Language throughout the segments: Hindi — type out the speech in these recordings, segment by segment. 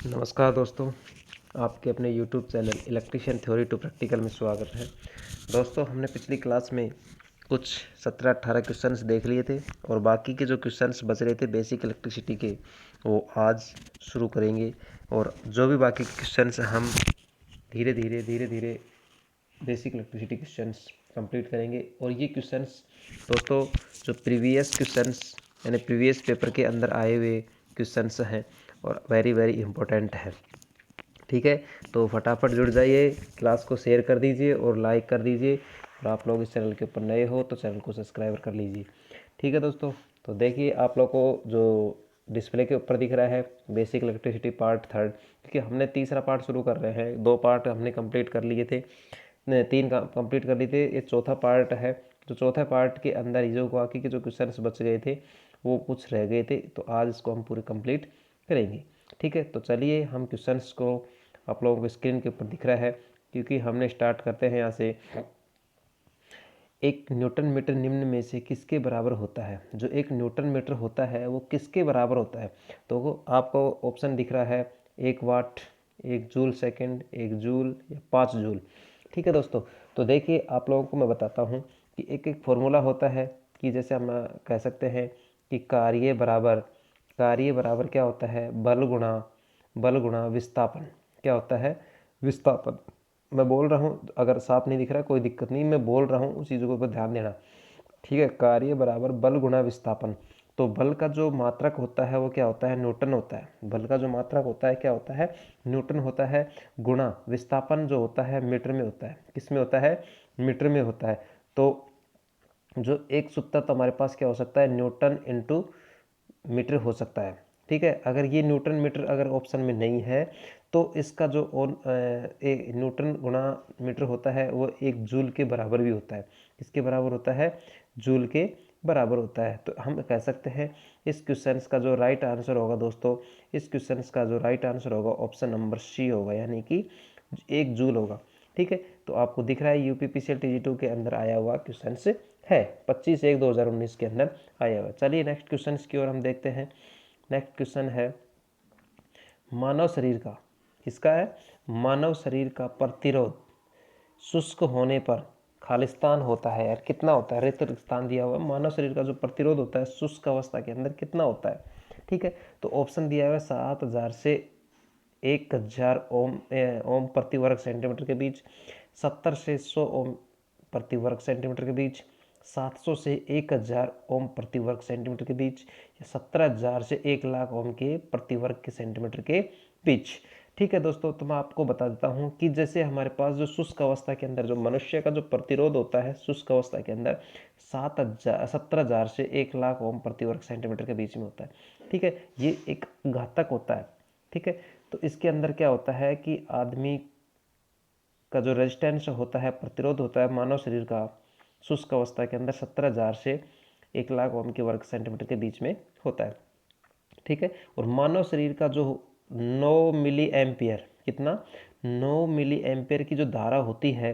नमस्कार दोस्तों, आपके अपने YouTube channel electrician theory to practical में स्वागत है। दोस्तों, हमने पिछली क्लास में कुछ 17-18 क्वेश्चंस देख लिए थे और बाकी के जो क्वेश्चंस बच रहे थे बेसिक इलेक्ट्रिसिटी के, वो आज शुरू करेंगे। और जो भी बाकी के क्वेश्चंस हम धीरे धीरे बेसिक इलेक्ट्रिसिटी क्वेश्चंस कंप्लीट करेंगे। और ये क्वेश्चंस दोस्तों जो प्रीवियस क्वेश्चंस यानी प्रीवियस पेपर के अंदर आए हुए क्वेश्चंस हैं और वेरी इम्पोर्टेंट है। ठीक है, तो फटाफट जुड़ जाइए, क्लास को शेयर कर दीजिए और लाइक कर दीजिए। और आप लोग इस चैनल के ऊपर नए हो तो चैनल को सब्सक्राइब कर लीजिए। ठीक है दोस्तों, तो देखिए आप लोग को जो डिस्प्ले के ऊपर दिख रहा है बेसिक इलेक्ट्रिसिटी पार्ट 3, क्योंकि हमने तीसरा पार्ट शुरू कर रहे हैं। 2 पार्ट हमने कंप्लीट कर लिए थे, 3 कंप्लीट कर लिए थे, ये चौथा पार्ट है। तो चौथा पार्ट के अंदर जो बाकी के जो क्वेश्चंस बच गए थे वो कुछ रह गए थे, तो आज इसको हम पूरे कंप्लीट करेंगे। ठीक है, तो चलिए हम क्वेश्चंस को, आप लोगों को स्क्रीन के ऊपर दिख रहा है, क्योंकि हमने स्टार्ट करते हैं यहाँ से। एक न्यूटन मीटर निम्न में से किसके बराबर होता है? जो एक न्यूटन मीटर होता है वो किसके बराबर होता है? तो आपको ऑप्शन दिख रहा है 1 वाट, 1 जूल सेकंड, 1 जूल या 5 जूल। ठीक है दोस्तों, तो देखिए आप लोगों को मैं बताता हूँ कि एक एक फॉर्मूला होता है, कि जैसे हम कह सकते हैं कि कार्य बराबर क्या होता है? बल गुणा विस्थापन। क्या होता है? विस्थापन। मैं बोल रहा हूँ, अगर साफ नहीं दिख रहा कोई दिक्कत नहीं, मैं बोल रहा हूँ उस चीज़ों के ऊपर ध्यान देना। ठीक है, कार्य बराबर बल गुणा विस्थापन। तो बल का जो मात्रक होता है वो क्या होता है? न्यूटन होता है। बल का जो मात्रक होता है क्या होता है? न्यूटन होता है। गुणा विस्थापन जो होता है मीटर में होता है। किस में होता है? मीटर में होता है। तो जो एक सूत्र तो हमारे पास क्या हो सकता है? न्यूटन इंटू मीटर हो सकता है। ठीक है, अगर ये न्यूटन मीटर अगर ऑप्शन में नहीं है तो इसका जो न्यूटन गुणा मीटर होता है वो 1 जूल के बराबर भी होता है। किसके बराबर होता है? जूल के बराबर होता है। तो हम कह सकते हैं इस क्वेश्चन का जो राइट आंसर होगा दोस्तों, इस क्वेश्चन का जो राइट आंसर होगा ऑप्शन नंबर सी होगा, यानी कि 1 जूल होगा। ठीक है, तो आपको दिख रहा है यूपीपीसीएल TG2 के अंदर आया हुआ क्वेश्चन है, 25/1/2019 के अंदर आया हुआ। चलिए नेक्स्ट क्वेश्चन की ओर हम देखते हैं। नेक्स्ट क्वेश्चन है मानव शरीर का, किसका है? मानव शरीर का प्रतिरोध शुष्क होने पर खालिस्तान होता है। यार कितना होता है? रिक्त स्थान दिया हुआ है। मानव शरीर का जो प्रतिरोध होता है शुष्क अवस्था के अंदर कितना होता है? ठीक है, तो ऑप्शन दिया हुआ है 7000 से 1000 ओम प्रति वर्ग सेंटीमीटर के बीच, 70 से 100 ओम प्रति वर्ग सेंटीमीटर के बीच, 700 से 1000 ओम प्रति वर्ग सेंटीमीटर के बीच, या 17,000 से 1,00,000 ओम के प्रति वर्ग के सेंटीमीटर के बीच। ठीक है दोस्तों, तो मैं आपको बता देता हूँ कि जैसे हमारे पास जो शुष्क अवस्था के अंदर जो मनुष्य का जो प्रतिरोध होता है शुष्क अवस्था के अंदर 17,000 से 1,00,000 ओम प्रति वर्ग सेंटीमीटर के बीच में होता है। ठीक है, ये एक घातक होता है। ठीक है, तो इसके अंदर क्या होता है कि आदमी का जो रेजिस्टेंस होता है, प्रतिरोध होता है मानव शरीर का शुष्क अवस्था के अंदर 17,000 से 1,00,000 ओम के वर्ग सेंटीमीटर के बीच में होता है। ठीक है, और मानव शरीर का जो 9 मिली एम्पियर, कितना? 9 मिली एम्पियर की जो धारा होती है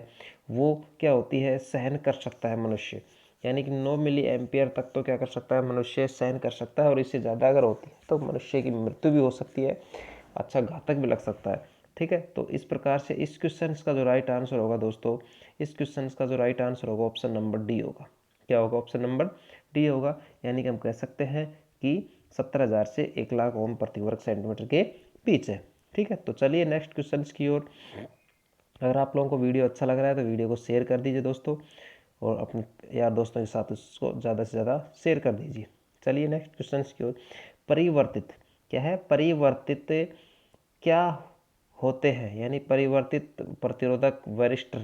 वो क्या होती है? सहन कर सकता है मनुष्य। यानी कि 9 मिली एम्पियर तक तो क्या कर सकता है? मनुष्य सहन कर सकता है, और इससे ज़्यादा अगर होती है तो मनुष्य की मृत्यु भी हो सकती है, अच्छा घातक भी लग सकता है। ठीक है, तो इस प्रकार से इस क्वेश्चन का जो राइट आंसर होगा दोस्तों, इस क्वेश्चन का जो राइट आंसर होगा ऑप्शन नंबर डी होगा। क्या होगा? ऑप्शन नंबर डी होगा। यानी कि हम कह सकते हैं कि 17,000 से 1,00,000 ओम प्रति वर्ग सेंटीमीटर के बीच है। ठीक है, तो चलिए नेक्स्ट क्वेश्चन की ओर। अगर आप लोगों को वीडियो अच्छा लग रहा है तो वीडियो को शेयर कर दीजिए दोस्तों, और अपने यार दोस्तों के साथ उसको ज़्यादा से ज़्यादा शेयर कर दीजिए। चलिए नेक्स्ट क्वेश्चन की ओर। परिवर्तित क्या है? परिवर्तित क्या होते हैं? यानी परिवर्तित प्रतिरोधक वरिष्ठ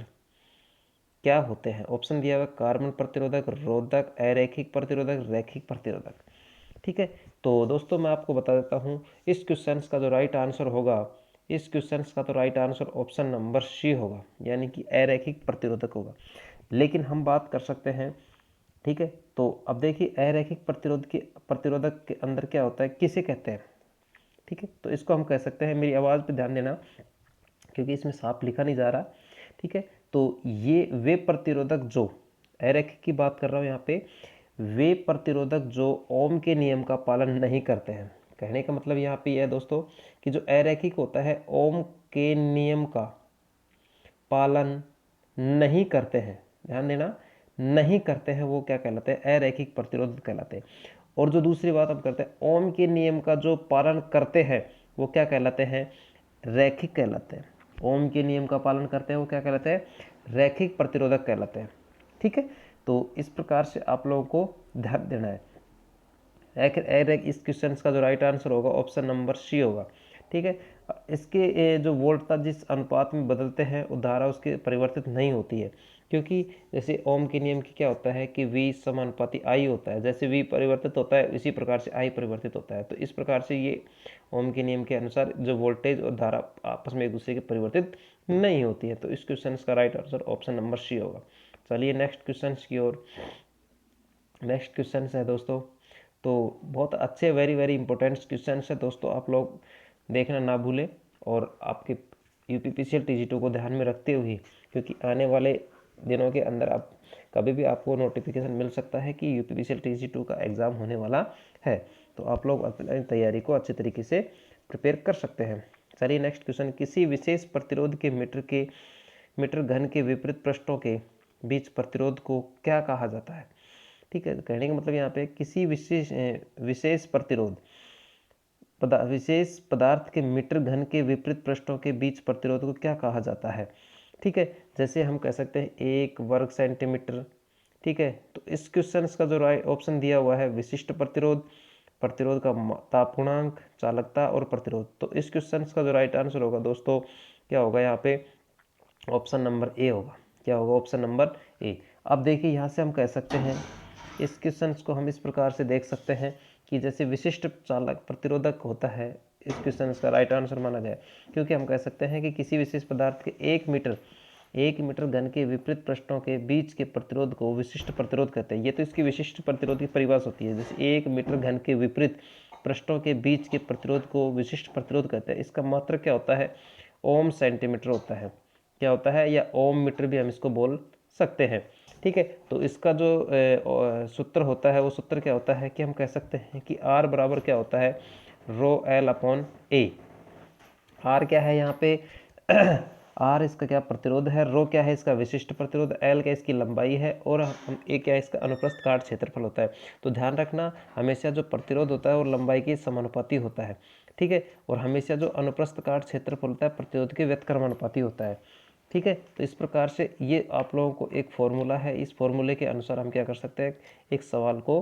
क्या होते हैं? ऑप्शन दिया हुआ कार्बन प्रतिरोधक, रोधक, अरैखिक प्रतिरोधक, रैखिक प्रतिरोधक। ठीक है, तो दोस्तों मैं आपको बता देता हूँ इस क्वेश्चन का जो राइट आंसर होगा, इस क्वेश्चन का तो right answer option number C होगा, यानी कि अरैखिक प्रतिरोधक होगा। लेकिन हम बात कर सकते हैं, ठीक है, तो अब देखिए अरैखिक प्रतिरोधक के अंदर क्या होता है, किसे कहते हैं? ठीक है, तो इसको हम कह सकते हैं, मेरी आवाज़ पे ध्यान देना क्योंकि इसमें साफ लिखा नहीं जा रहा। ठीक है, तो ये वे प्रतिरोधक जो अरैखिक की बात कर रहा हूँ यहाँ पे, वे प्रतिरोधक जो ओम के नियम का पालन नहीं करते हैं, कहने का मतलब यहाँ पे यह है दोस्तों कि जो अरैखिक होता है, ओम के नियम का पालन नहीं करते हैं, ध्यान देना, नहीं करते हैं, वो क्या कहलाते हैं? अरैखिक प्रतिरोध कहलाते हैं। और जो दूसरी बात हम करते हैं, ओम के नियम का जो पालन करते हैं वो क्या कहलाते हैं? रैखिक कहलाते हैं। ओम के नियम का पालन करते हैं वो क्या कहलाते हैं? रैखिक प्रतिरोधक कहलाते हैं। ठीक है, तो इस प्रकार से आप लोगों को ध्यान देना है। इस क्वेश्चन का जो राइट आंसर होगा ऑप्शन नंबर सी होगा। ठीक है, इसके जो वोल्टता जिस अनुपात में बदलते हैं वो धारा उसके परिवर्तित नहीं होती है, क्योंकि जैसे ओम के नियम की क्या होता है कि V समानुपाती I होता है, जैसे V परिवर्तित होता है इसी प्रकार से I परिवर्तित होता है। तो इस प्रकार से ये ओम के नियम के अनुसार जो वोल्टेज और धारा आपस में एक दूसरे के परिवर्तित नहीं होती है। तो इस क्वेश्चन का right answer option number C होगा। चलिए नेक्स्ट क्वेश्चन की ओर। नेक्स्ट क्वेश्चन है दोस्तों, तो बहुत अच्छे वेरी वेरी इंपॉर्टेंट क्वेश्चन है दोस्तों, आप लोग देखना ना भूलें और आपके UPPCL TG2 को ध्यान में रखते हुए, क्योंकि आने वाले दिनों के अंदर आप कभी भी आपको नोटिफिकेशन मिल सकता है कि UPPCL TG2 का एग्ज़ाम होने वाला है। तो आप लोग अपनी तैयारी को अच्छे तरीके से प्रिपेयर कर सकते हैं। चलिए नेक्स्ट क्वेश्चन, किसी विशेष प्रतिरोध के मीटर घन के विपरीत पृष्ठों के बीच प्रतिरोध को क्या कहा जाता है? ठीक है, कहने का मतलब यहाँ पे किसी विशेष पदार्थ के मीटर घन के विपरीत पृष्ठों के बीच प्रतिरोध को क्या कहा जाता है? ठीक है, जैसे हम कह सकते हैं 1 वर्ग सेंटीमीटर। ठीक है, तो इस क्वेश्चन का जो राइट ऑप्शन दिया हुआ है विशिष्ट प्रतिरोध, प्रतिरोध का ताप गुणांक, चालकता और प्रतिरोध। तो इस क्वेश्चन का जो राइट आंसर होगा दोस्तों क्या होगा? यहाँ पे ऑप्शन नंबर ए होगा। क्या होगा? Option number A. अब देखिए यहाँ से हम कह सकते हैं, इस क्वेश्चन को हम इस प्रकार से देख सकते हैं कि जैसे विशिष्ट चालक प्रतिरोधक होता है, इस क्वेश्चन का राइट आंसर माना जाए, क्योंकि हम कह सकते हैं कि किसी विशेष पदार्थ के 1 मीटर घन के विपरीत पृष्ठों के बीच के प्रतिरोध को विशिष्ट प्रतिरोध कहते हैं। ये तो इसकी विशिष्ट प्रतिरोध की परिभाषा होती है। जैसे 1 मीटर घन के विपरीत पृष्ठों के बीच के प्रतिरोध को विशिष्ट प्रतिरोध कहते हैं। इसका मात्रक क्या होता है? ओम सेंटीमीटर होता है। क्या होता है? या ओम मीटर भी हम इसको बोल सकते हैं। ठीक है, तो इसका जो सूत्र होता है वो सूत्र क्या होता है कि हम कह सकते हैं कि R बराबर क्या होता है? ρL/A। R क्या है यहाँ पे? R इसका क्या प्रतिरोध है, ρ क्या है इसका विशिष्ट प्रतिरोध, L क्या इसकी लंबाई है, और हम A क्या इसका अनुप्रस्थ काट क्षेत्रफल होता है। तो ध्यान रखना, हमेशा जो प्रतिरोध होता है वो लंबाई के समानुपाती होता है। ठीक है, और हमेशा जो अनुप्रस्थ काट क्षेत्रफल होता है प्रतिरोध के व्यतक्रमानुपाती होता है। ठीक है, तो इस प्रकार से ये आप लोगों को एक फॉर्मूला है, इस फॉर्मूले के अनुसार हम क्या कर सकते हैं? एक सवाल को,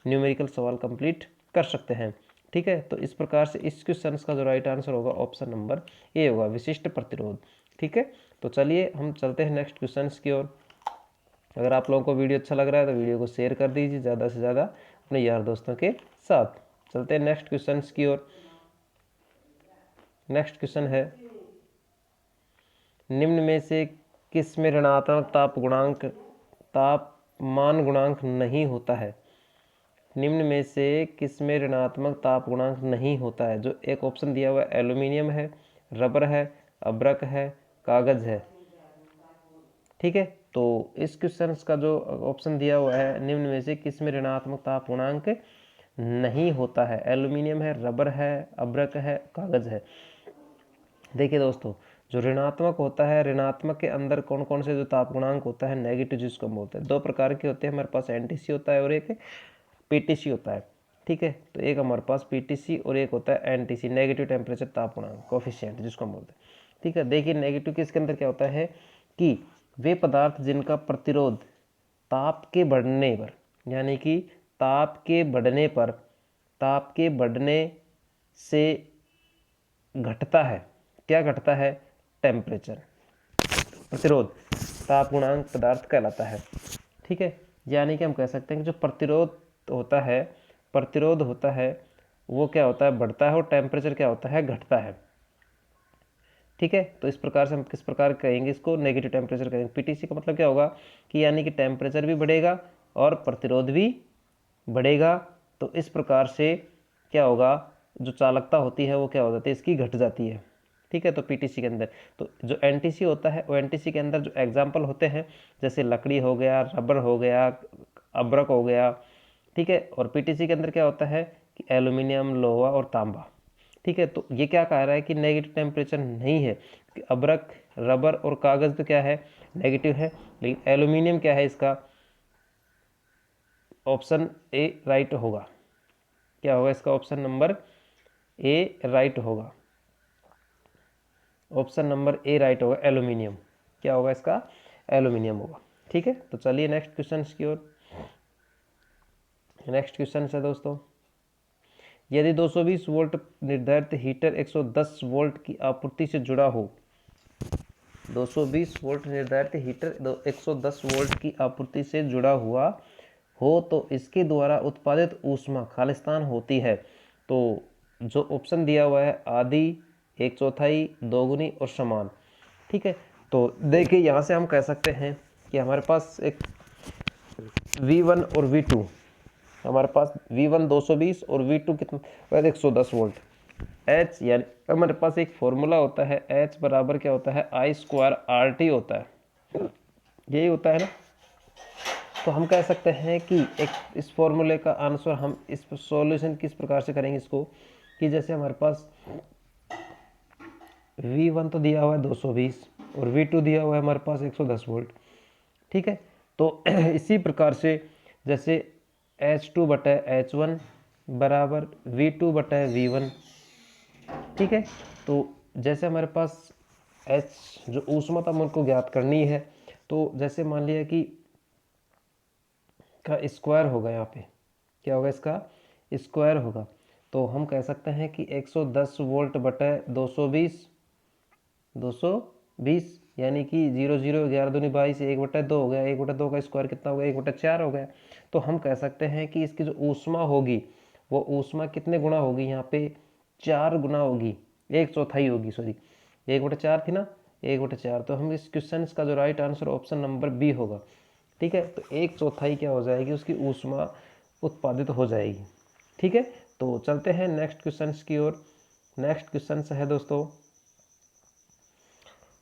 न्यूमेरिकल सवाल कंप्लीट कर सकते हैं। ठीक है, तो इस प्रकार से इस क्वेश्चन का जो राइट आंसर होगा ऑप्शन नंबर ए होगा, विशिष्ट प्रतिरोध। ठीक है, तो चलिए हम चलते हैं नेक्स्ट क्वेश्चन की ओर। अगर आप लोगों को वीडियो अच्छा लग रहा है तो वीडियो को शेयर कर दीजिए ज़्यादा से ज़्यादा अपने यार दोस्तों के साथ। चलते हैं नेक्स्ट क्वेश्चन की ओर। नेक्स्ट क्वेश्चन है, निम्न में से किस में ऋणात्मक तापमान गुणांक नहीं होता है? निम्न में से किस में ऋणात्मक ताप गुणांक नहीं होता है? जो एक ऑप्शन दिया हुआ है, एल्यूमिनियम है, रबर है, अब्रक है, कागज है। ठीक है, तो इस क्वेश्चन का जो ऑप्शन दिया हुआ है, निम्न में से किस में ऋणात्मक ताप गुणांक नहीं होता है? एल्यूमिनियम है, रबर है, अब्रक है, कागज है। देखिए दोस्तों, जो ऋणात्मक होता है, ऋणात्मक के अंदर कौन कौन से जो ताप गुणांक होता है, नेगेटिव जिसको हम बोलते हैं, 2 प्रकार के होते हैं हमारे पास, NTC होता है और एक PTC होता है। ठीक है, तो एक हमारे पास PTC और एक होता है NTC, नेगेटिव टेम्परेचर ताप गुणांक कोफिशिएंट जिसको हम बोलते हैं। ठीक है, देखिए नेगेटिव के इसके अंदर क्या होता है कि वे पदार्थ जिनका प्रतिरोध ताप के बढ़ने पर, यानी कि ताप के बढ़ने से घटता है। क्या घटता है? टेम्परेचर, प्रतिरोध, ताप गुणांक पदार्थ कहलाता है। ठीक है, यानी कि हम कह सकते हैं कि जो प्रतिरोध होता है वो क्या होता है? बढ़ता है, और टेम्परेचर क्या होता है? घटता है। ठीक है, तो इस प्रकार से हम किस प्रकार कहेंगे इसको? नेगेटिव टेम्परेचर कहेंगे। PTC का मतलब क्या होगा कि यानी कि टेम्परेचर भी बढ़ेगा और प्रतिरोध भी बढ़ेगा। तो इस प्रकार से क्या होगा? जो चालकता होती है वो क्या हो जाती है? इसकी घट जाती है। ठीक है, तो PTC के अंदर। तो जो NTC होता है वो NTC के अंदर जो एग्जाम्पल होते हैं, जैसे लकड़ी हो गया, रबर हो गया, अब्रक हो गया। ठीक है, और PTC के अंदर क्या होता है कि एल्यूमिनियम, लोहा और तांबा। ठीक है, तो ये क्या कह रहा है कि नेगेटिव टेम्परेचर नहीं है, कि अब्रक, रबर और कागज़ तो क्या है, नेगेटिव है। लेकिन एल्यूमिनियम क्या है, इसका ऑप्शन ए राइट होगा। क्या होगा इसका, ऑप्शन नंबर ए राइट होगा। ऑप्शन नंबर ए राइट होगा, एल्यूमिनियम। क्या होगा इसका, एल्यूमिनियम होगा। ठीक है, तो चलिए नेक्स्ट क्वेश्चन की ओर। नेक्स्ट क्वेश्चन है दोस्तों, यदि 220 वोल्ट निर्धारित हीटर 110 वोल्ट की आपूर्ति से जुड़ा हो, 220 वोल्ट निर्धारित हीटर 110 वोल्ट की आपूर्ति से जुड़ा हुआ हो तो इसके द्वारा उत्पादित ऊष्मा खालिस्तान होती है। तो जो ऑप्शन दिया हुआ है, आधी, 1/4, दोगुनी और समान। ठीक है, तो देखिए यहाँ से हम कह सकते हैं कि हमारे पास एक V1 और V2, हमारे पास V1 220 और V2 कितना, 110 वोल्ट। H यानी हमारे पास एक फॉर्मूला होता है, H बराबर क्या होता है, I² RT होता है, यही होता है ना। तो हम कह सकते हैं कि एक इस फॉर्मूले का आंसर हम इस सॉल्यूशन किस प्रकार से करेंगे इसको, कि जैसे हमारे पास V1 तो दिया हुआ है 220 और V2 दिया हुआ है हमारे पास 110 वोल्ट। ठीक है, तो इसी प्रकार से जैसे H2/H1 बराबर V2/V1। ठीक है, तो जैसे हमारे पास H जो ऊष्मा था हमको ज्ञात करनी है, तो जैसे मान लिया कि का स्क्वायर होगा, यहाँ पे क्या होगा, इसका स्क्वायर होगा। तो हम कह सकते हैं कि 110 वोल्ट बटे 220 यानी कि 0 0 11 दूनी 22, 1/2 हो गया, 1/2 का स्क्वायर कितना हो गया, 1/4 हो गया। तो हम कह सकते हैं कि इसकी जो ऊष्मा होगी वो ऊष्मा कितने गुना होगी, यहाँ पे 4 गुना होगी, 1/4 होगी, सॉरी 1/4 थी ना, 1/4। तो हम इस क्वेश्चन का जो right answer option number B होगा। ठीक है, तो 1/4 क्या हो जाएगी, उसकी ऊष्मा उत्पादित हो जाएगी। ठीक है, तो चलते हैं नेक्स्ट क्वेश्चन की ओर। नेक्स्ट क्वेश्चन है दोस्तों,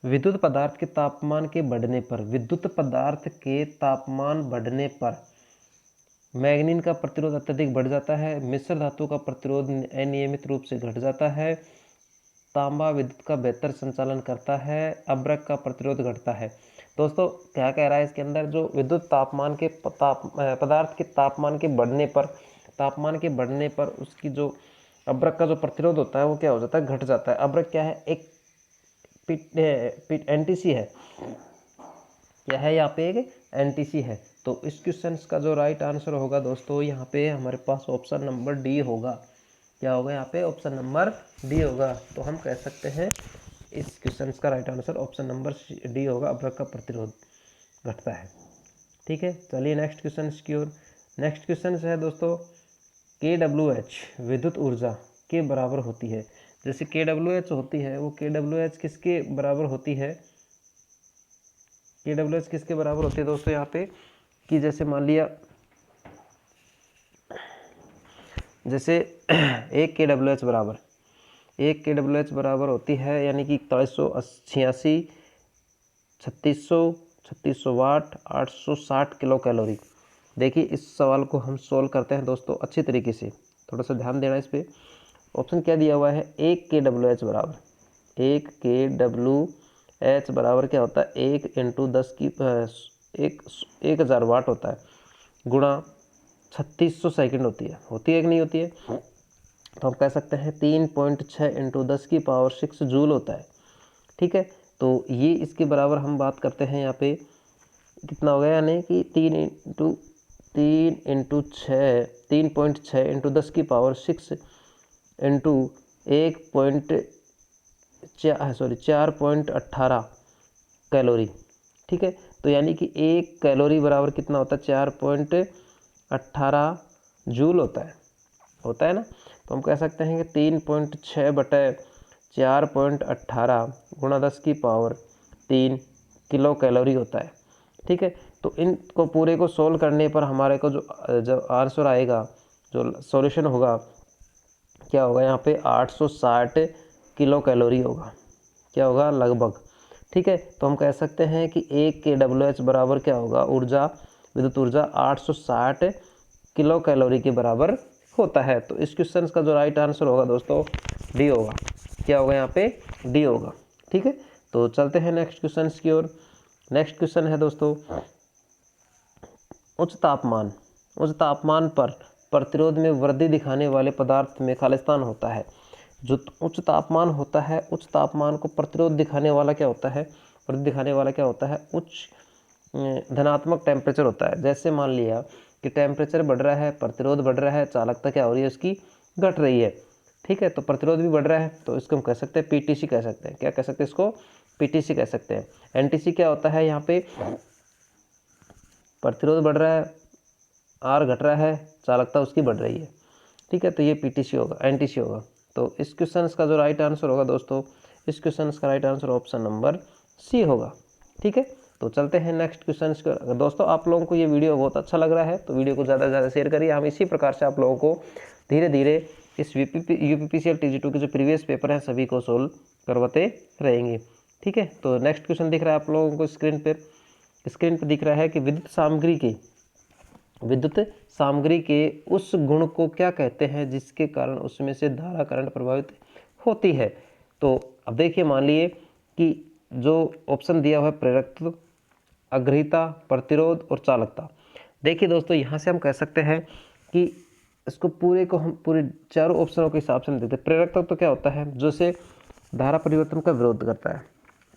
विद्युत पदार्थ के तापमान के बढ़ने पर, विद्युत पदार्थ के तापमान बढ़ने पर मैग्नीन का प्रतिरोध अत्यधिक बढ़ जाता है, मिश्र धातु का प्रतिरोध अनियमित रूप से घट जाता है, तांबा विद्युत का बेहतर संचालन करता है, अब्रक का प्रतिरोध घटता है। दोस्तों क्या कह रहा है इसके अंदर, जो विद्युत तापमान के पदार्थ के तापमान के बढ़ने पर उसकी जो अब्रक का जो प्रतिरोध होता है वो क्या हो जाता है, घट जाता है। अब्रक क्या है, एक एनटीसी है, क्या है यहाँ पे, एक एनटीसी है। तो इस क्वेश्चन का जो राइट आंसर होगा दोस्तों, यहाँ पे हमारे पास ऑप्शन नंबर डी होगा। क्या होगा यहाँ पे, ऑप्शन नंबर डी होगा। तो हम कह सकते हैं इस क्वेश्चन का right answer option number D होगा, अब्रक का प्रतिरोध घटता है। ठीक है, चलिए नेक्स्ट क्वेश्चन की ओर। नेक्स्ट क्वेश्चन है दोस्तों, KWH विद्युत ऊर्जा के बराबर होती है। जैसे KWH होती है, वो KWH किसके बराबर होती है, KWH किसके बराबर होती है दोस्तों, यहाँ पे कि जैसे मान लिया, जैसे एक KWH बराबर होती है यानी कि 4186, 3600 वाट, 860 किलो कैलोरी। देखिए इस सवाल को हम सोल्व करते हैं दोस्तों अच्छी तरीके से, थोड़ा सा ध्यान देना इस पर। ऑप्शन क्या दिया हुआ है, एक KWH बराबर क्या होता है, 1 × 10 की 1000 वाट होता है, गुणा 3600 सेकंड होती है कि नहीं होती है। तो हम कह सकते हैं 3.6 × 10 की पावर 6 जूल होता है। ठीक है, तो ये इसके बराबर हम बात करते हैं, यहाँ पे कितना हो गया, यानी कि 3.6 × 10 की पावर 6 इंटू 4.18 कैलोरी। ठीक है, तो यानी कि 1 कैलोरी बराबर कितना होता है, 4.18 जूल होता है ना। तो हम कह सकते हैं कि 3.6/4.18 गुणा 10 की पावर 3 किलो कैलोरी होता है। ठीक है, तो इनको पूरे को सोल्व करने पर हमारे को जो आंसर आएगा, जो सॉल्यूशन होगा, क्या होगा, यहाँ पे 860 किलो कैलोरी होगा। क्या होगा, लगभग। ठीक है, तो हम कह सकते हैं कि 1 KWH बराबर क्या होगा, विद्युत ऊर्जा 860 किलो कैलोरी के बराबर होता है। तो इस क्वेश्चन का जो राइट आंसर होगा दोस्तों डी होगा। क्या होगा यहाँ पे? डी होगा। ठीक है, तो चलते हैं नेक्स्ट क्वेश्चन की ओर। नेक्स्ट क्वेश्चन है दोस्तों, उच्च तापमान पर प्रतिरोध में वृद्धि दिखाने वाले पदार्थ में खालिस्तान होता है। जो उच्च तापमान होता है, उच्च तापमान को प्रतिरोध दिखाने वाला क्या होता है? वृद्धि दिखाने वाला क्या होता है? उच्च धनात्मक टेम्परेचर होता है। जैसे मान लिया कि टेम्परेचर बढ़ रहा है, प्रतिरोध बढ़ रहा है, चालकता क्या हो रही है उसकी? घट रही है। ठीक है, तो प्रतिरोध भी बढ़ रहा है, तो इसको हम कह सकते हैं पीटीसी कह सकते हैं। क्या कह सकते हैं इसको? पीटीसी कह सकते हैं। एनटीसी क्या होता है? यहाँ पे प्रतिरोध बढ़ रहा है, आर घट रहा है, चालकता उसकी बढ़ रही है। ठीक है, तो ये पीटीसी होगा, एनटीसी होगा। तो इस क्वेश्चन का जो राइट आंसर होगा दोस्तों, इस क्वेश्चन का right answer option number C होगा। ठीक है, तो चलते हैं नेक्स्ट क्वेश्चन की। अगर दोस्तों आप लोगों को ये वीडियो बहुत अच्छा लग रहा है तो वीडियो को ज़्यादा से ज़्यादा शेयर करिए। हम इसी प्रकार से आप लोगों को धीरे धीरे इस यूपीपीसीएल TG2 के जो प्रीवियस पेपर हैं सभी को सोल्व करवाते रहेंगे। ठीक है, तो नेक्स्ट क्वेश्चन दिख रहा है आप लोगों को स्क्रीन पर दिख रहा है कि विद्युत सामग्री के उस गुण को क्या कहते हैं जिसके कारण उसमें से धारा करंट प्रभावित होती है। तो अब देखिए, मान लिए कि जो ऑप्शन दिया हुआ है प्रेरकत्व, अग्रहीता, प्रतिरोध और चालकता। देखिए दोस्तों, यहाँ से हम कह सकते हैं कि इसको हम पूरे चारों ऑप्शनों के हिसाब से देखते हैं। प्रेरकत्व तो क्या होता है? जो से धारा परिवर्तन का विरोध करता है।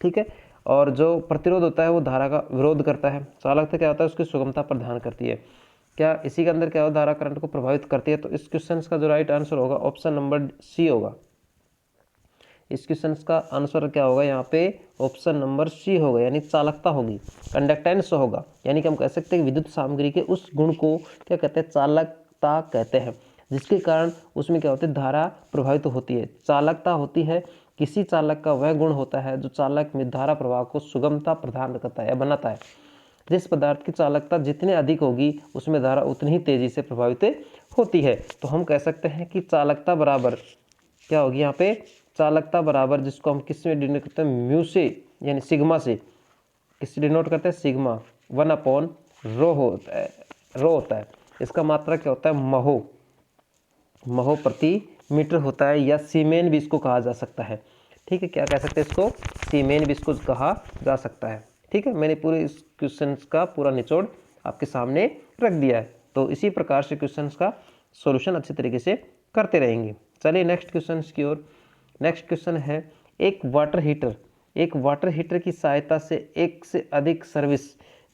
ठीक है, और जो प्रतिरोध होता है वो धारा का विरोध करता है। चालकता क्या होता है? उसकी सुगमता पर ध्यान करती है। क्या इसी के अंदर क्या होगा? धारा करंट को प्रभावित करती है। तो इस क्वेश्चन का जो राइट आंसर होगा ऑप्शन नंबर सी होगा। इस क्वेश्चन का आंसर क्या होगा यहाँ पे? ऑप्शन नंबर सी होगा, यानी चालकता होगी, कंडक्टेंस होगा। यानी कि हम कह सकते हैं कि विद्युत सामग्री के उस गुण को क्या कहते हैं? चालकता कहते हैं, जिसके कारण उसमें क्या होती है? धारा प्रभावित होती है। चालकता होती है किसी चालक का वह गुण होता है जो चालक में धारा प्रवाह को सुगमता प्रदान करता है या बनाता है। जिस पदार्थ की चालकता जितनी अधिक होगी उसमें धारा उतनी ही तेजी से प्रभावित होती है। तो हम कह सकते हैं कि चालकता बराबर क्या होगी यहाँ पे? चालकता बराबर, जिसको हम किस में डिनोट करते हैं? म्यू से, यानी सिग्मा से। किससे डिनोट करते हैं? सिग्मा 1/रो होता है। इसका मात्रा क्या होता है? महो प्रति मीटर होता है, या सीमेन भी इसको कहा जा सकता है। ठीक है, क्या कह सकते हैं इसको? सीमेन भी इसको कहा जा सकता है। ठीक है, मैंने पूरे इस क्वेश्चन का पूरा निचोड़ आपके सामने रख दिया है। तो इसी प्रकार से क्वेश्चन का सॉल्यूशन अच्छे तरीके से करते रहेंगे। चलिए नेक्स्ट क्वेश्चन की ओर। नेक्स्ट क्वेश्चन है, एक वाटर हीटर की सहायता से एक से अधिक सर्विस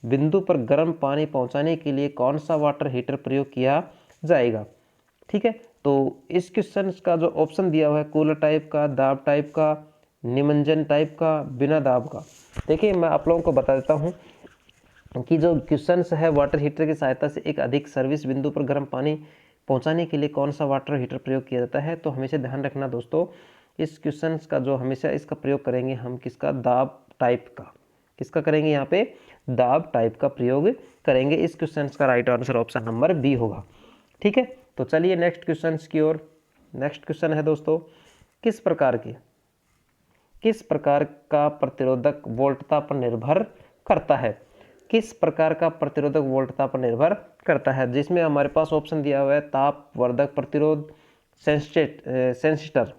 बिंदु पर गर्म पानी पहुंचाने के लिए कौन सा वाटर हीटर प्रयोग किया जाएगा? ठीक है, तो इस क्वेश्चन का जो ऑप्शन दिया हुआ है, कूलर टाइप का, दाब टाइप का, निमंजन टाइप का, बिना दाब का। देखिए, मैं आप लोगों को बता देता हूँ कि जो क्वेश्चन है, वाटर हीटर की सहायता से एक अधिक सर्विस बिंदु पर गर्म पानी पहुंचाने के लिए कौन सा वाटर हीटर प्रयोग किया जाता है। तो हमेशा ध्यान रखना दोस्तों, इस क्वेश्चन का जो हमेशा इसका प्रयोग करेंगे हम, किसका? दाब टाइप का। किसका करेंगे यहाँ पे? दाब टाइप का प्रयोग करेंगे। इस क्वेश्चन का right answer option number B होगा। ठीक है, तो चलिए नेक्स्ट क्वेश्चन की ओर। नेक्स्ट क्वेश्चन है दोस्तों, किस प्रकार का प्रतिरोधक वोल्टता पर निर्भर करता है? किस प्रकार का प्रतिरोधक वोल्टता पर निर्भर करता है? जिसमें हमारे पास ऑप्शन दिया हुआ है ताप वर्धक प्रतिरोध, सेंसिस्टर।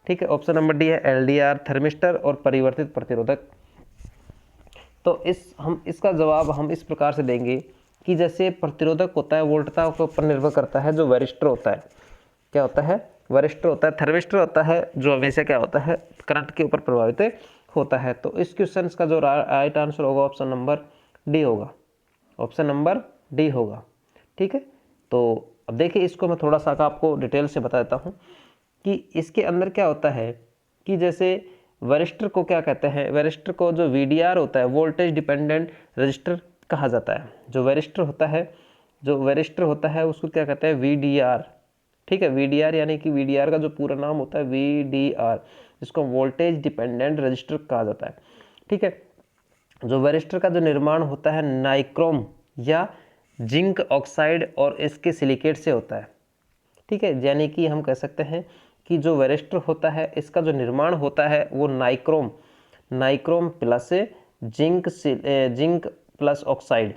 ठीक है, ऑप्शन नंबर डी है LDR, थर्मिस्टर और परिवर्तित प्रतिरोधक। तो हम इसका जवाब हम इस प्रकार से देंगे कि जैसे प्रतिरोधक होता है वोल्टता के ऊपर निर्भर करता है, जो वरिष्ठ होता है। क्या होता है? वरिष्ठ होता है। थर्मिस्टर होता है जो हमेशा क्या होता है? करंट के ऊपर प्रभावित होता है। तो इस क्वेश्चन का जो राइट आंसर होगा ऑप्शन नंबर डी होगा। ऑप्शन नंबर डी होगा। ठीक है, तो अब देखिए, इसको मैं थोड़ा सा आपको डिटेल से बता देता हूँ कि इसके अंदर क्या होता है कि जैसे वरिष्ठ को क्या कहते हैं? वरिष्ठ को जो VDR होता है, वोल्टेज डिपेंडेंट रजिस्टर कहा जाता है। जो वरिष्ठ होता है उसको क्या कहते हैं? VDR। ठीक है, VDR यानी कि VDR का जो पूरा नाम होता है VDR, जिसको वोल्टेज डिपेंडेंट रजिस्टर कहा जाता है। ठीक है, जो वरिष्ठ का जो निर्माण होता है नाइक्रोम या जिंक ऑक्साइड और इसके सिलिकेट से होता है। ठीक है, यानी कि हम कह सकते हैं कि जो वरिष्ठ होता है इसका जो निर्माण होता है वो nichrome plus zinc plus oxide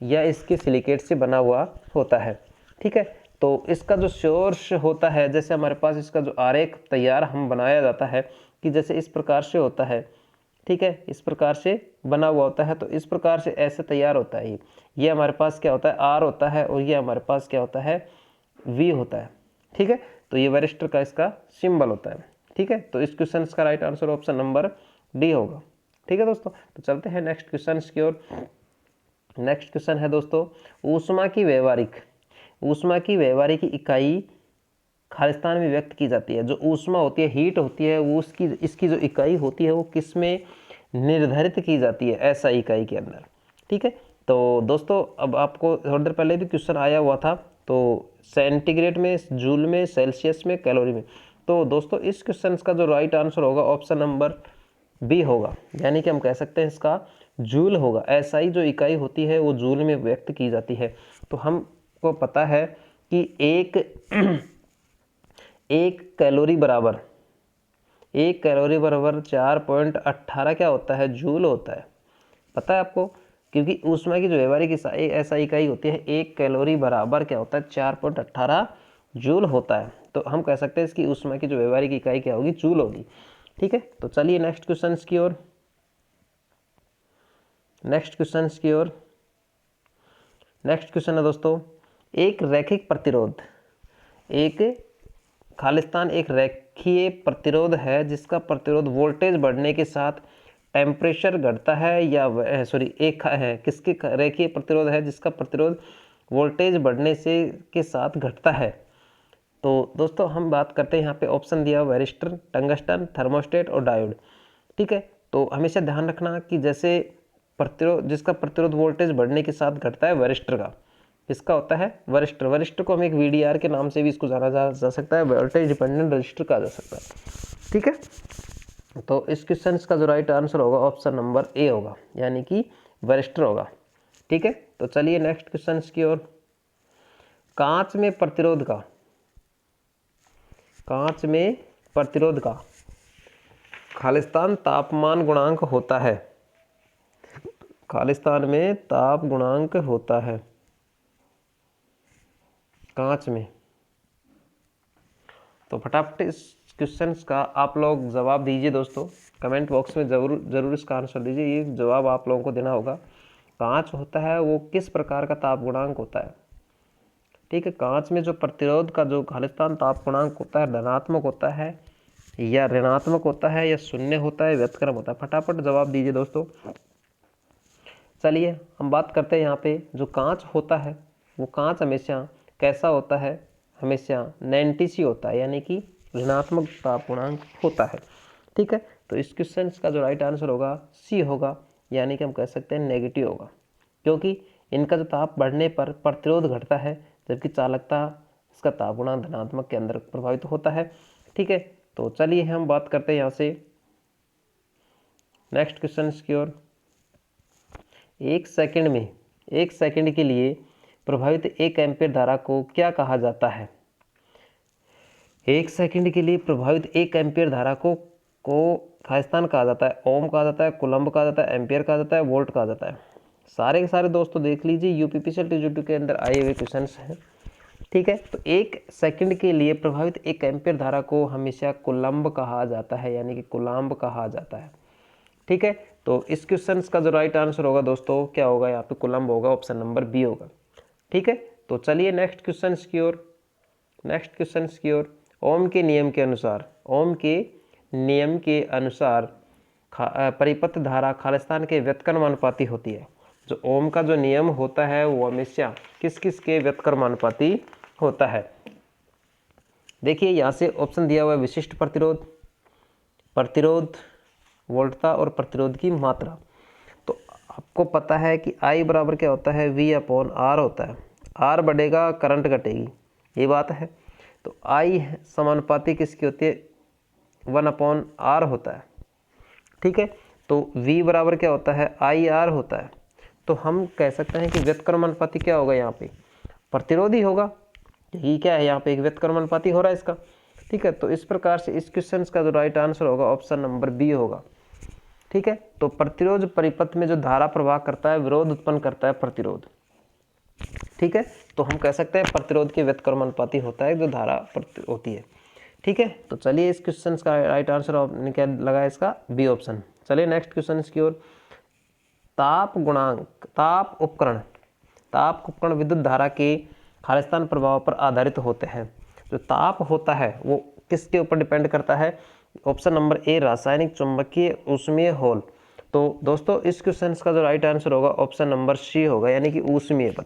या इसके सिलिकेट से बना हुआ होता है। ठीक है, तो इसका जो सोर्स होता है, जैसे हमारे पास इसका जो आरेख तैयार हम बनाया जाता है कि जैसे इस प्रकार से होता है, ठीक है, इस प्रकार से बना हुआ होता है, तो इस प्रकार से ऐसे तैयार होता है। ये हमारे पास क्या होता है, आर होता है, और ये हमारे पास क्या होता है, वी होता है, ठीक है। तो ये वरिष्ठ का इसका सिंबल होता है, ठीक है। तो इस क्वेश्चन का right answer option number D होगा, ठीक है दोस्तों। तो चलते हैं नेक्स्ट क्वेश्चन की ओर। नेक्स्ट क्वेश्चन है दोस्तों, ऊष्मा की व्यवहारिक इकाई खालिस्तान में व्यक्त की जाती है। जो ऊष्मा होती है, हीट होती है, वो इसकी जो इकाई होती है वो किस में निर्धारित की जाती है, ऐसा इकाई के अंदर, ठीक है। तो दोस्तों अब आपको थोड़ी देर पहले भी क्वेश्चन आया हुआ था, तो सेंटीग्रेड में, जूल में, सेल्सियस में, कैलोरी में। तो दोस्तों इस क्वेश्चन का जो राइट आंसर होगा ऑप्शन नंबर बी होगा, यानी कि हम कह सकते हैं इसका जूल होगा। एसआई जो इकाई होती है वो जूल में व्यक्त की जाती है। तो हमको पता है कि एक कैलोरी बराबर 4.18 क्या होता है, जूल होता है। पता है आपको, क्योंकि ऊष्मा की जो व्यवहारिक ऐसा इकाई होती है, 1 कैलोरी बराबर क्या होता है, 4.18 जूल होता है। तो हम कह सकते हैं इसकी ऊष्मा की जो व्यवहारिक इकाई क्या होगी, जूल होगी, ठीक है। तो चलिए नेक्स्ट क्वेश्चन की ओर। नेक्स्ट क्वेश्चन है दोस्तों, एक रैखिक प्रतिरोध, खालिस्तान एक रेखीय प्रतिरोध है जिसका प्रतिरोध वोल्टेज बढ़ने के साथ टेम्परेचर घटता है, या एक है किसके रेखीय प्रतिरोध है जिसका प्रतिरोध वोल्टेज बढ़ने से के साथ घटता है। तो दोस्तों हम बात करते हैं, यहाँ पे ऑप्शन दिया हुआ वैरिस्टर, टंगस्टन, थर्मोस्टेट और डायोड, ठीक है। तो हमेशा ध्यान रखना कि जैसे प्रतिरोध, जिसका प्रतिरोध वोल्टेज बढ़ने के साथ घटता है, वैरिस्टर का, इसका होता है वरिष्ठ को हम एक वीडीआर के नाम से भी इसको जाना जा सकता है, वोल्टेज डिपेंडेंट रजिस्टर कहा जा सकता है, ठीक है। तो इस क्वेश्चन का जो राइट आंसर होगा ऑप्शन नंबर ए होगा, यानी कि वरिष्ठ होगा, ठीक है। तो चलिए नेक्स्ट क्वेश्चन की ओर। कांच में प्रतिरोध का खालिस्तान तापमान गुणांक होता है, खालिस्तान में ताप गुणांक होता है कांच में। तो फटाफट इस क्वेश्चन का आप लोग जवाब दीजिए दोस्तों, कमेंट बॉक्स में जरूर इसका आंसर दीजिए। ये जवाब आप लोगों को देना होगा। कांच होता है वो किस प्रकार का ताप गुणांक होता है, ठीक है। कांच में जो प्रतिरोध का जो खालिस्तान ताप गुणांक होता है, धनात्मक होता है या ऋणात्मक होता है या शून्य होता है, व्यतक्रम होता है। फटाफट जवाब दीजिए दोस्तों। चलिए हम बात करते हैं, यहाँ पे जो कांच होता है वो कांच हमेशा कैसा होता है, हमेशा 90C होता है, यानी कि ऋणात्मक ताप गुणांक होता है, ठीक है। तो इस क्वेश्चन का जो राइट आंसर होगा सी होगा, यानी कि हम कह सकते हैं नेगेटिव होगा, क्योंकि इनका जो ताप बढ़ने पर प्रतिरोध घटता है, जबकि चालकता, इसका ताप गुणांक धनात्मक के अंदर प्रभावित होता है, ठीक है। तो चलिए हम बात करते हैं यहाँ से नेक्स्ट क्वेश्चन की ओर। एक सेकंड के लिए प्रभावित 1 एम्पीयर धारा को क्या कहा जाता है। 1 सेकंड के लिए प्रभावित 1 एम्पीयर धारा को खालिस्तान कहा जाता है, ओम कहा जाता है, कूलम्ब कहा जाता है, एम्पीयर कहा जाता है, वोल्ट कहा जाता है। सारे के सारे दोस्तों देख लीजिए, यूपीपीसीएल टीजीटी के अंदर आए हुए क्वेश्चन हैं, ठीक है। तो 1 सेकंड के लिए प्रभावित 1 एम्पीयर धारा को हमेशा कूलम्ब कहा जाता है, यानी कि कूलम्ब कहा जाता है, ठीक है। तो इस क्वेश्चन का जो राइट आंसर होगा दोस्तों क्या होगा, यहाँ पे कूलम्ब होगा, ऑप्शन नंबर बी होगा, ठीक है। तो चलिए नेक्स्ट क्वेश्चन की ओर। ओम के नियम के अनुसार परिपथ धारा खालिस्तान के व्युत्क्रमानुपाती होती है। जो ओम का जो नियम होता है वो हमेशा किस के व्युत्क्रमानुपाती होता है। देखिए यहाँ से ऑप्शन दिया हुआ है विशिष्ट प्रतिरोध, वोल्टता और प्रतिरोध की मात्रा। तो आपको पता है कि I बराबर क्या होता है, V/R होता है। R बढ़ेगा करंट घटेगी, ये बात है। तो I समानुपाती किसकी होती है, 1/R होता है, ठीक है। तो V बराबर क्या होता है, IR होता है। तो हम कह सकते हैं कि व्युत्क्रमानुपाती क्या होगा, यहाँ पे प्रतिरोध ही होगा। ये क्या है, यहाँ पे एक व्युत्क्रमानुपाती हो रहा है इसका, ठीक है। तो इस प्रकार से इस क्वेश्चन का जो राइट आंसर होगा ऑप्शन नंबर बी होगा, ठीक है। तो प्रतिरोध परिपथ में जो धारा प्रवाह करता है, विरोध उत्पन्न करता है प्रतिरोध, ठीक है, तो हम कह सकते हैं प्रतिरोध के व्युत्क्रमानुपाती होता है जो धारा होती है। ठीक है, तो चलिए इस क्वेश्चन का राइट आंसर आपने क्या लगा इसका बी ऑप्शन। चलिए नेक्स्ट क्वेश्चन की ओर। ताप गुणांक, ताप उपकरण विद्युत धारा के खालिस्तान प्रभाव पर आधारित होते हैं। जो ताप होता है वो किसके ऊपर डिपेंड करता है? ऑप्शन नंबर ए रासायनिक, चुंबकीय, ऊष्मीय, होल। तो दोस्तों इस क्वेश्चन का जो राइट आंसर होगा ऑप्शन नंबर सी होगा, यानी कि ऊष्मीय पर।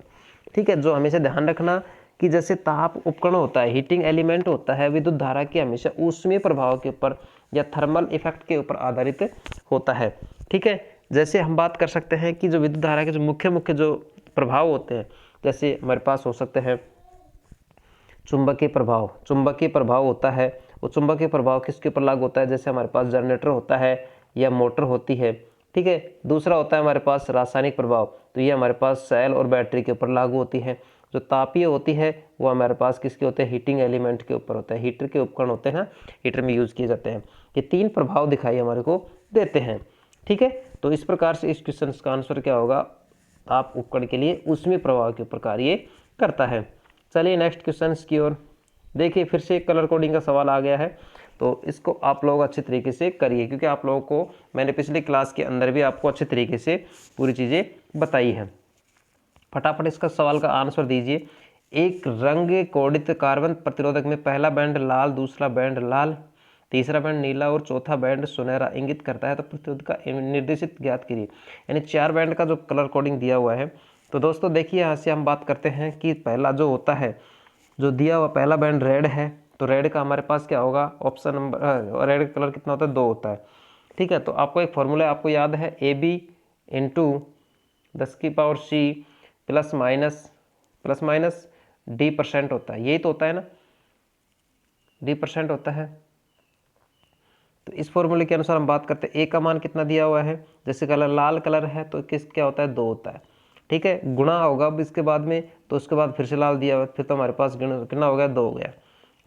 ठीक है, जो हमेशा ध्यान रखना कि जैसे ताप उपकरण होता है, हीटिंग एलिमेंट होता है, विद्युत धारा की हमेशा ऊष्मीय प्रभाव के ऊपर या थर्मल इफेक्ट के ऊपर आधारित होता है। ठीक है, जैसे हम बात कर सकते हैं कि जो विद्युत धारा के जो मुख्य जो प्रभाव होते हैं, जैसे हमारे पास हो सकते हैं चुंबकीय प्रभाव होता है। वो चुंबकीय प्रभाव किसके ऊपर लागू होता है? जैसे हमारे पास जनरेटर होता है या मोटर होती है। ठीक है, दूसरा होता है हमारे पास रासायनिक प्रभाव, तो ये हमारे पास सेल और बैटरी के ऊपर लागू होती है। जो तापीय होती है वो हमारे पास किसके होते हैं? हीटिंग एलिमेंट के ऊपर होता है, हीटर के उपकरण होते हैं ना, हीटर में यूज किए जाते हैं। ये तीन प्रभाव दिखाई हमारे को देते हैं। ठीक है, तो इस प्रकार से इस क्वेश्चन का आंसर क्या होगा? ताप उपकरण के लिए ऊष्मीय प्रभाव के ऊपर कार्य करता है। चलिए नेक्स्ट क्वेश्चन की ओर। देखिए फिर से एक कलर कोडिंग का सवाल आ गया है, तो इसको आप लोग अच्छे तरीके से करिए, क्योंकि आप लोगों को मैंने पिछली क्लास के अंदर भी आपको अच्छे तरीके से पूरी चीज़ें बताई हैं। फटाफट इसका सवाल का आंसर दीजिए। एक रंग कोडित कार्बन प्रतिरोधक में पहला बैंड लाल, दूसरा बैंड लाल, तीसरा बैंड नीला और चौथा बैंड सुनहरा इंगित करता है, तो प्रतिरोध का निर्देशित ज्ञात कीजिए। यानी 4 बैंड का जो कलर कोडिंग दिया हुआ है। तो दोस्तों देखिए यहाँ से हम बात करते हैं कि पहला जो होता है, जो दिया हुआ पहला बैंड रेड है, तो रेड का हमारे पास क्या होगा? ऑप्शन नंबर रेड का कलर कितना होता है? 2 होता है। ठीक है, तो आपको एक फॉर्मूला आपको याद है, A B into 10⁻C plus minus D% होता है, यही तो होता है ना, D% होता है। तो इस फॉर्मूले के अनुसार हम बात करते हैं, ए का मान कितना दिया हुआ है? जैसे कलर लाल कलर है तो किस क्या होता है? 2 होता है। ठीक है, गुणा होगा अब इसके बाद में, तो उसके बाद फिर से लाल दिया हुआ, फिर तो हमारे पास कितना हो गया? 2 हो गया।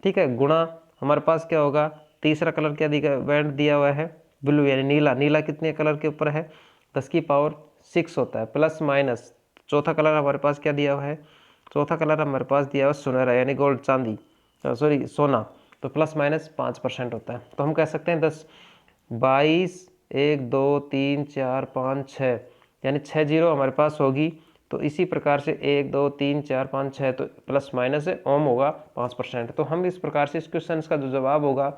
ठीक है, गुणा हमारे पास क्या होगा? तीसरा कलर क्या दिया, बैंड दिया हुआ है ब्लू, यानी नीला। नीला कितने कलर के ऊपर है? 10⁻6 होता है, प्लस माइनस चौथा कलर हमारे पास क्या दिया हुआ है? चौथा कलर हमारे पास दिया हुआ सुनहरा, यानी गोल्ड, चांदी, सॉरी सोना, तो प्लस माइनस 5% होता है। तो हम कह सकते हैं 10 22 1 2 3 4 5 6, यानी 6 जीरो हमारे पास होगी। तो इसी प्रकार से 1 2 3 4 5 6, तो प्लस माइनस ओम होगा 5%। तो हम इस प्रकार से इस क्वेश्चन का जो जवाब होगा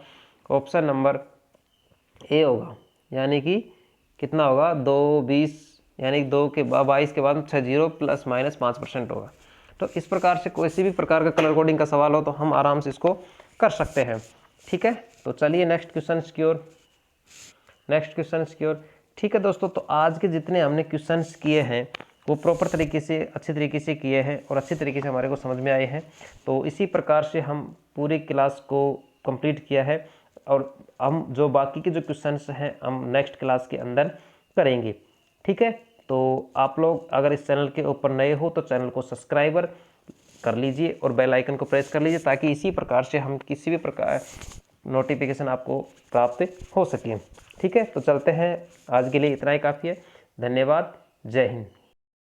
ऑप्शन नंबर ए होगा, यानी कि कितना होगा? 2 20, यानी 2 के 22 के बाद 6 जीरो प्लस माइनस 5% होगा। तो इस प्रकार से कोई भी प्रकार का कलर कोडिंग का सवाल हो तो हम आराम से इसको कर सकते हैं। ठीक है, तो चलिए नेक्स्ट क्वेश्चन की ओर। ठीक है दोस्तों, तो आज के जितने हमने क्वेश्चंस किए हैं वो प्रॉपर तरीके से अच्छे तरीके से किए हैं और अच्छे तरीके से हमारे को समझ में आए हैं। तो इसी प्रकार से हम पूरी क्लास को कंप्लीट किया है, और हम जो बाकी के जो क्वेश्चंस हैं हम नेक्स्ट क्लास के अंदर करेंगे। ठीक है, तो आप लोग अगर इस चैनल के ऊपर नए हो तो चैनल को सब्सक्राइबर कर लीजिए और बेल आइकन को प्रेस कर लीजिए, ताकि इसी प्रकार से हम किसी भी प्रकार नोटिफिकेशन आपको प्राप्त हो सके। ठीक है, तो चलते हैं, आज के लिए इतना ही काफ़ी है। धन्यवाद, जय हिंद।